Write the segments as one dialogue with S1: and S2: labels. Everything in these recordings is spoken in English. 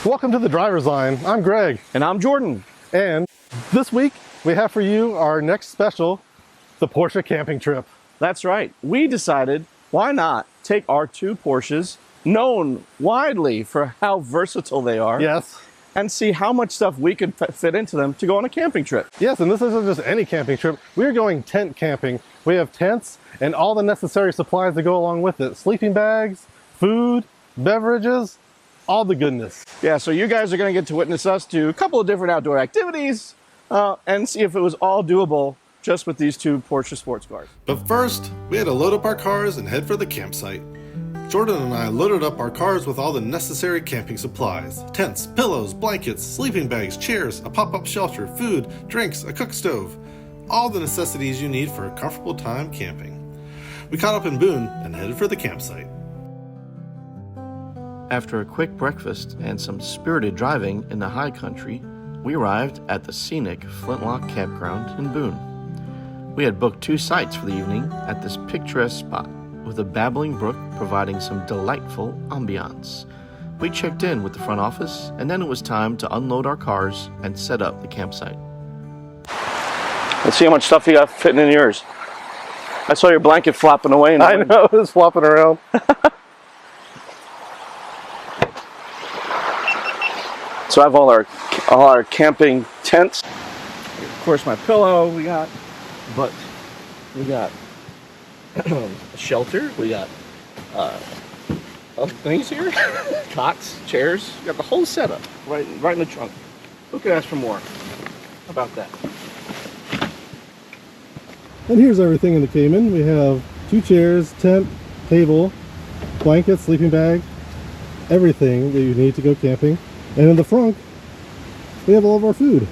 S1: Welcome to the driver's line. I'm Greg.
S2: And I'm Jordan.
S1: And this week we have for you our next special, the Porsche camping trip.
S2: That's right. We decided, why not take our two Porsches, known widely for how versatile they are,
S1: Yes.
S2: and see how much stuff we could fit into them to go on a camping trip.
S1: Yes, and this isn't just any camping trip. We're going tent camping. We have tents and all the necessary supplies that go along with it. Sleeping bags, food, beverages, all the goodness.
S2: Yeah, so you guys are going to get to witness us do a couple of different outdoor activities and see if it was all doable just with these two Porsche sports cars.
S3: But first, we had to load up our cars and head for the campsite. Jordan and I loaded up our cars with all the necessary camping supplies: tents, pillows, blankets, sleeping bags, chairs, a pop-up shelter, food, drinks, a cook stove. All the necessities you need for a comfortable time camping. We caught up in Boone and headed for the campsite.
S2: After a quick breakfast and some spirited driving in the high country, we arrived at the scenic Flintlock Campground in Boone. We had booked 2 sites for the evening at this picturesque spot, with a babbling brook providing some delightful ambiance. We checked in with the front office, and then it was time to unload our cars and set up the campsite. Let's see how much stuff you got fitting in yours. I saw your blanket flopping away in the
S1: I
S2: wind.
S1: know, it's flopping around.
S2: So I have all our camping tents. Of course, my pillow we got, but we got a shelter. We got other things here, cots, chairs. We got the whole setup right in the trunk. Who could ask for more? How about that?
S1: And here's everything in the Cayman. We have 2 chairs, tent, table, blankets, sleeping bag, everything that you need to go camping. And in the front, we have all of our food.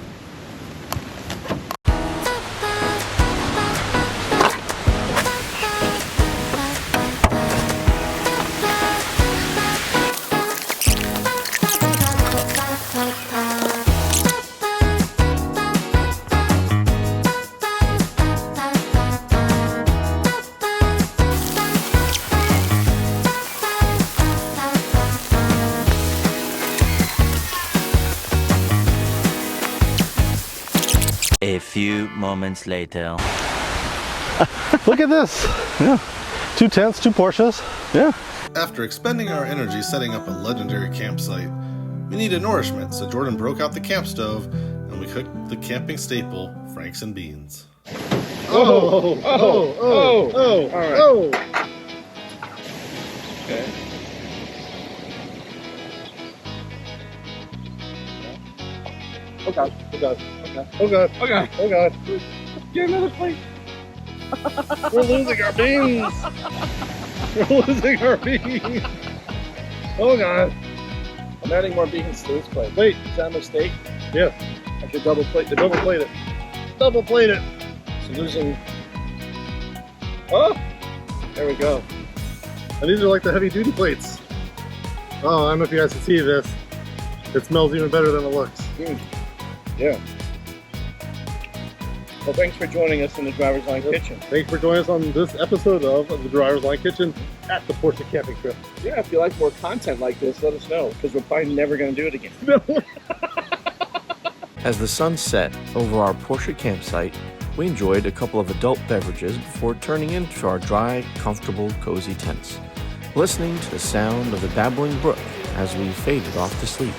S4: A few moments later.
S1: Look at this.
S2: Yeah.
S1: 2 tents, 2 Porsches.
S2: Yeah.
S3: After expending our energy setting up a legendary campsite, we needed nourishment, so Jordan broke out the camp stove and we cooked the camping staple, Franks and beans.
S2: Oh! All right. Okay.
S1: Oh God, oh God, oh God, oh God, oh God.
S2: Get another plate.
S1: We're losing our beans. We're losing our beans. Oh God.
S2: I'm adding more beans to this plate.
S1: Wait.
S2: Is that a mistake?
S1: Yeah.
S2: I should double plate the
S1: Double plate it. Double plate it.
S2: So losing. Oh! There we go.
S1: And these are like the heavy duty plates. Oh, I don't know if you guys can see this. It smells even better than it looks.
S2: Yeah. Well, thanks for joining us in the Driver's Line Kitchen.
S1: Thanks for joining us on this episode of the Driver's Line Kitchen at the Porsche camping trip.
S2: Yeah, if you like more content like this, let us know, because we're probably never going to do it again. As the sun set over our Porsche campsite, we enjoyed a couple of adult beverages before turning into our dry, comfortable, cozy tents, listening to the sound of the babbling brook as we faded off to sleep.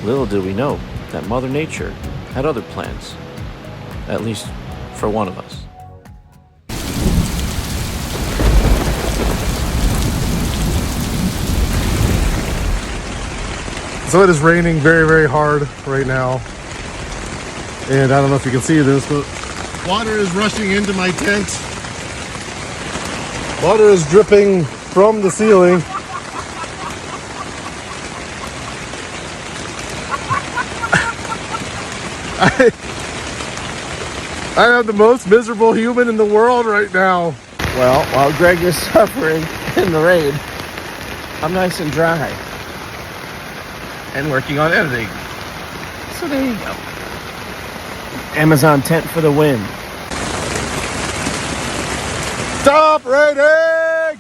S2: Little did we know that Mother Nature had other plans, at least for one of us.
S1: So it is raining very, very hard right now. And I don't know if you can see this, but water is rushing into my tent. Water is dripping from the ceiling. I am the most miserable human in the world right now.
S2: Well, while Greg is suffering in the rain, I'm nice and dry and working on editing. So there you go. Amazon tent for the win.
S1: Stop raining!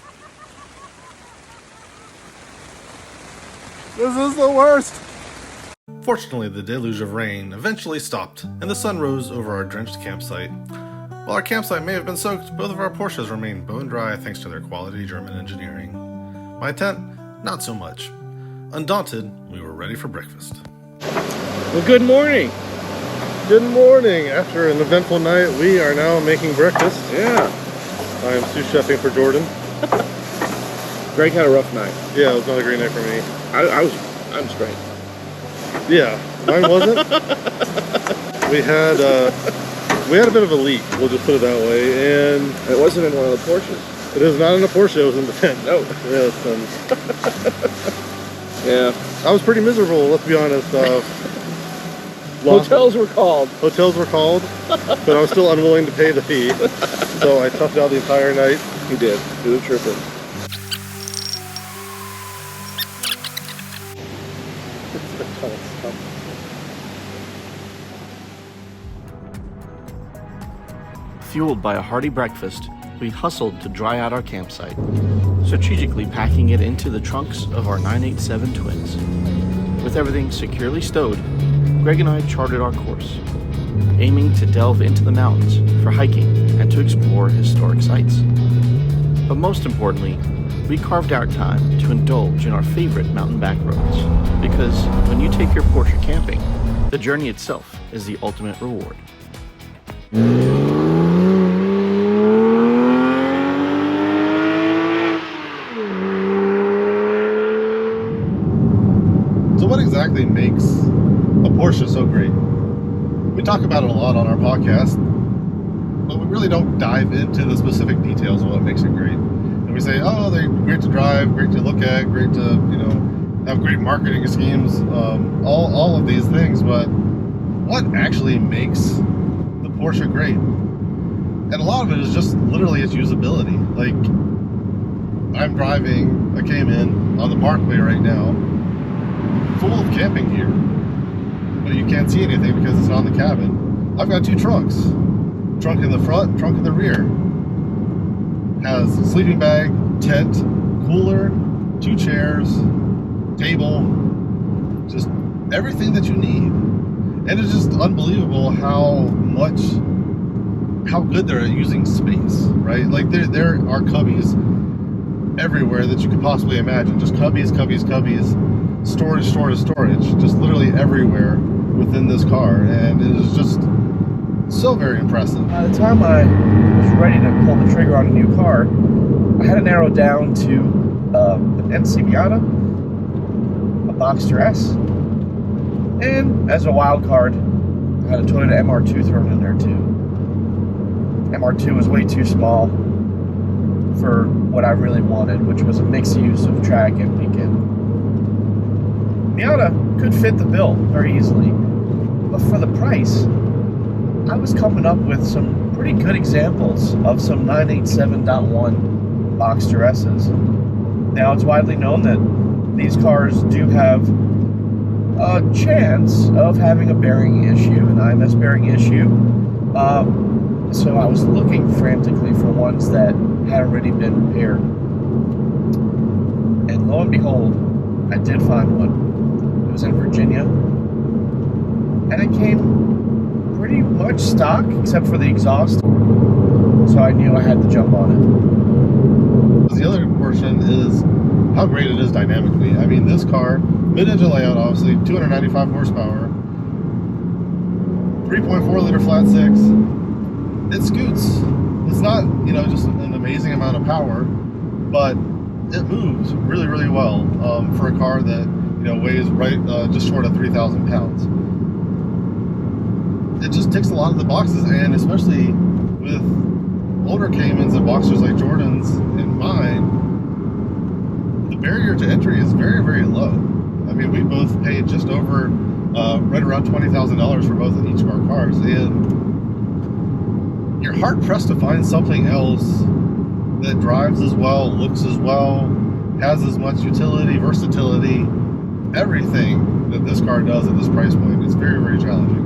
S1: This is the worst.
S3: Fortunately, the deluge of rain eventually stopped, and the sun rose over our drenched campsite. While our campsite may have been soaked, both of our Porsches remained bone dry thanks to their quality German engineering. My tent, not so much. Undaunted, we were ready for breakfast.
S2: Well, good morning.
S1: Good morning. After an eventful night, we are now making breakfast.
S2: Yeah.
S1: I am sous chefing for Jordan.
S2: Greg had a rough night.
S1: Yeah, it was not a great night for me.
S2: I was great.
S1: Yeah, mine wasn't. We had a bit of a leak, we'll just put it that way, and
S2: It wasn't in one of the Porsches.
S1: it is not in a Porsche, it was in the tent.
S2: No.
S1: Yes,
S2: Yeah.
S1: I was pretty miserable, let's be honest.
S2: Hotels were called.
S1: Hotels were called, but I was still unwilling to pay the fee, so I toughed out the entire night.
S2: You did. You were tripping. Fueled by a hearty breakfast, we hustled to dry out our campsite, strategically packing it into the trunks of our 987 Twins. With everything securely stowed, Greg and I charted our course, aiming to delve into the mountains for hiking and to explore historic sites. But most importantly, we carved out time to indulge in our favorite mountain back roads, because when you take your Porsche camping, the journey itself is the ultimate reward.
S1: So what exactly makes a Porsche so great? We talk about it a lot on our podcast, but we really don't dive into the specific details of what makes it great. And we say, oh, they're great to drive, great to look at, great to, have great marketing schemes, all of these things, but what actually makes the Porsche great? And a lot of it is just literally its usability. Like, I'm driving a Cayman on the Parkway right now, full of camping gear, but you can't see anything because it's not in the cabin. I've got two trunks, trunk in the front, trunk in the rear. Has sleeping bag, tent, cooler, two chairs, table, just everything that you need. And it's just unbelievable how good they're at using space, right? Like there are cubbies everywhere that you could possibly imagine. Just cubbies, storage, just literally everywhere within this car. And it is just so very impressive.
S5: By the time I was ready to pull the trigger on a new car, I had to narrow down to an NC Miata, a Boxster S, and as a wild card, I had a Toyota MR2 thrown in there too. MR2 was way too small for what I really wanted, which was a mixed use of track and weekend. Miata could fit the bill very easily, but for the price, I was coming up with some pretty good examples of some 987.1 Boxster S's. Now, it's widely known that these cars do have a chance of having a bearing issue, an IMS bearing issue. So I was looking frantically for ones that had already been repaired. And lo and behold, I did find one. It was in Virginia. And it came pretty much stock, except for the exhaust. So I knew I had to jump on it.
S1: The other portion is how great it is dynamically. I mean, this car, mid-engine layout, obviously, 295 horsepower, 3.4 liter flat six. It scoots. It's not, just an amazing amount of power, but it moves really, really well for a car that, weighs just short of 3,000 pounds. It just ticks a lot of the boxes, and especially with older Caymans and Boxsters like Jordan's and mine, the barrier to entry is very, very low. I mean, we both paid just over, right around $20,000 for both of each of our cars, and you're hard pressed to find something else that drives as well, looks as well, has as much utility, versatility, everything that this car does at this price point. It's very, very challenging.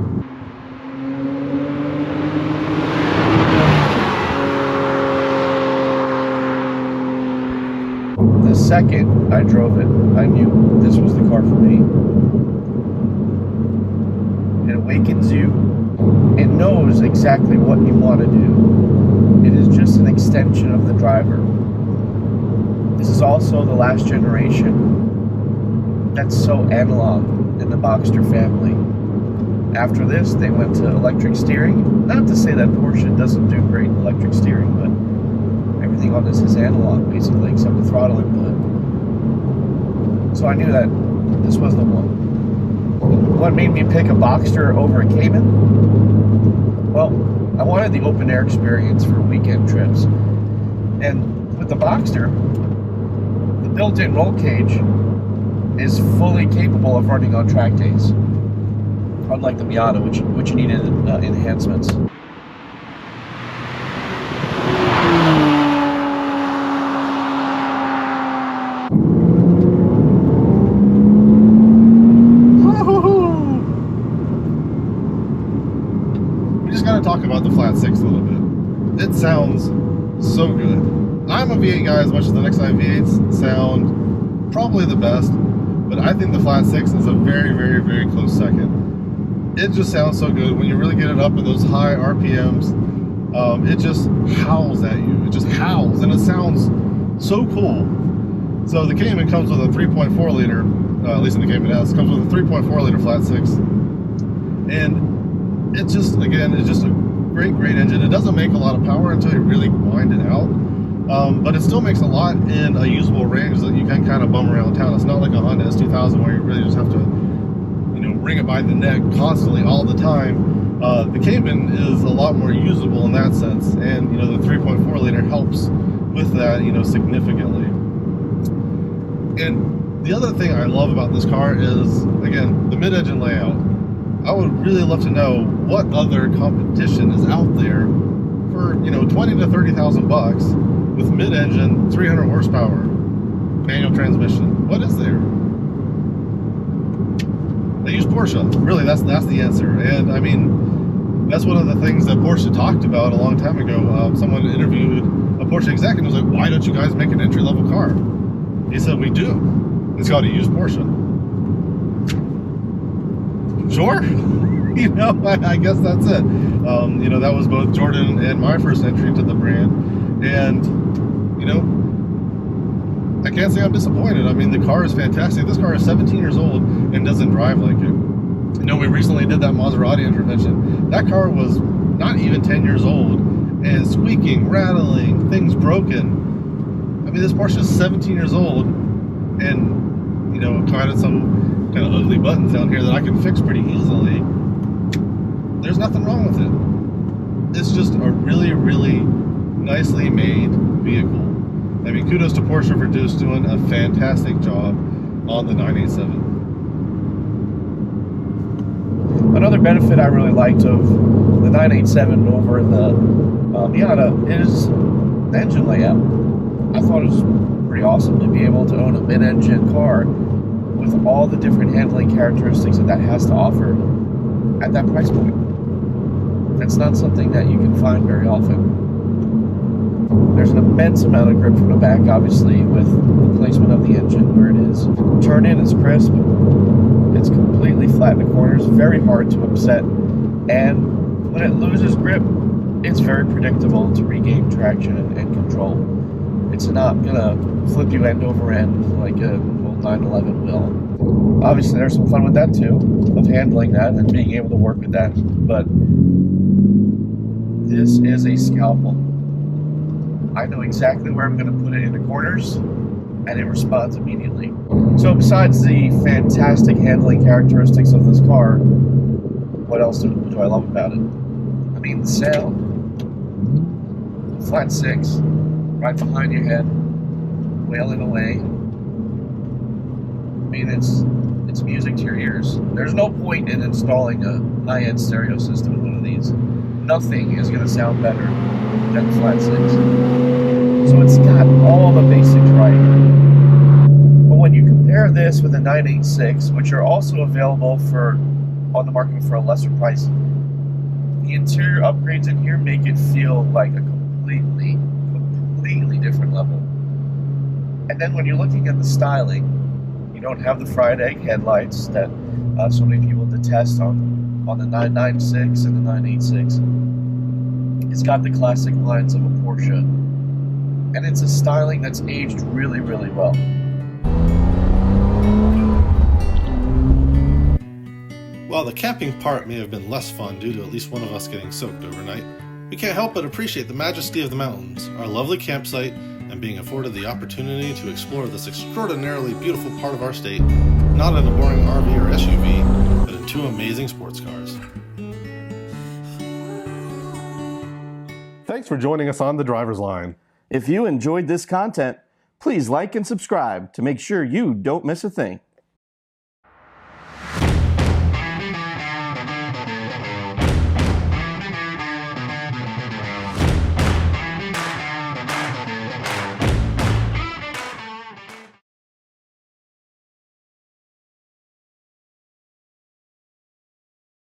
S5: The second I drove it, I knew this was the car for me. knows exactly what you want to do. It is just an extension of the driver. This is also the last generation that's so analog in the Boxster family. After this, they went to electric steering. Not to say that Porsche doesn't do great electric steering, but everything on this is analog, basically, except the throttle input. So I knew that this was the one. What made me pick a Boxster over a Cayman? Well, I wanted the open air experience for weekend trips. And with the Boxster, the built-in roll cage is fully capable of running on track days, unlike the Miata, which needed enhancements.
S1: We just gotta talk about the flat six a little bit. It sounds so good. I'm a V8 guy as much as the next V8s sound probably the best, but I think the flat six is a very, very, very close second. It just sounds so good when you really get it up in those high RPMs. It just howls at you. It just howls, and it sounds so cool. So the Cayman comes with a 3.4 liter, at least in the Cayman S, comes with a 3.4 liter flat six, and it's just, again, it's just a great, great engine. It doesn't make a lot of power until you really wind it out. But it still makes a lot in a usable range that you can kind of bum around town. It's not like a Honda S2000 where you really just have to, bring it by the neck constantly all the time. The Cayman is a lot more usable in that sense, and the 3.4 liter helps with that, significantly. And the other thing I love about this car is, again, the mid-engine layout. I would really love to know what other competition is out there for 20 to 30,000 bucks with mid-engine, 300 horsepower, manual transmission. What is there? They use Porsche. Really, that's the answer. And I mean, that's one of the things that Porsche talked about a long time ago. Someone interviewed a Porsche executive and was like, "Why don't you guys make an entry-level car?" He said, "We do. It's got to use Porsche." Sure. I guess that's it. That was both Jordan and my first entry to the brand. And, I can't say I'm disappointed. I mean, the car is fantastic. This car is 17 years old and doesn't drive like it. We recently did that Maserati intervention. That car was not even 10 years old and squeaking, rattling, things broken. I mean, this Porsche is 17 years old and, kind of some kind of ugly buttons down here that I can fix pretty easily. There's nothing wrong with it. It's just a really, really nicely made vehicle. I mean, kudos to Porsche for just doing a fantastic job on the 987.
S5: Another benefit I really liked of the 987 over the Miata is the engine layout. I thought it was pretty awesome to be able to own a mid-engine car with all the different handling characteristics that has to offer at that price point. That's not something that you can find very often. There's an immense amount of grip from the back, obviously, with the placement of the engine where it is. Turn in is crisp. It's completely flat in the corners, very hard to upset. And when it loses grip, it's very predictable to regain traction and control. It's not gonna flip you end over end like an old 911 will. Obviously, there's some fun with that too, of handling that and being able to work with that. But this is a scalpel. I know exactly where I'm going to put it in the corners, and it responds immediately. So besides the fantastic handling characteristics of this car, what else do I love about it? I mean, the sound. Flat six, right behind your head, wailing away. I mean, it's music to your ears. There's no point in installing a high-end stereo system in one of these. Nothing is going to sound better than the flat six. So it's got all the basics right. But when you compare this with the 986, which are also available on the market for a lesser price, the interior upgrades in here make it feel like a completely different level. And then when you're looking at the styling, you don't have the fried egg headlights that so many people detest on on the 996 and the 986. It's got the classic lines of a Porsche, and it's a styling that's aged really, really well.
S3: While the camping part may have been less fun due to at least one of us getting soaked overnight, we can't help but appreciate the majesty of the mountains, our lovely campsite, and being afforded the opportunity to explore this extraordinarily beautiful part of our state, not in a boring RV or SUV, but in two amazing sports cars.
S1: Thanks for joining us on The Driver's Line.
S2: If you enjoyed this content, please like and subscribe to make sure you don't miss a thing.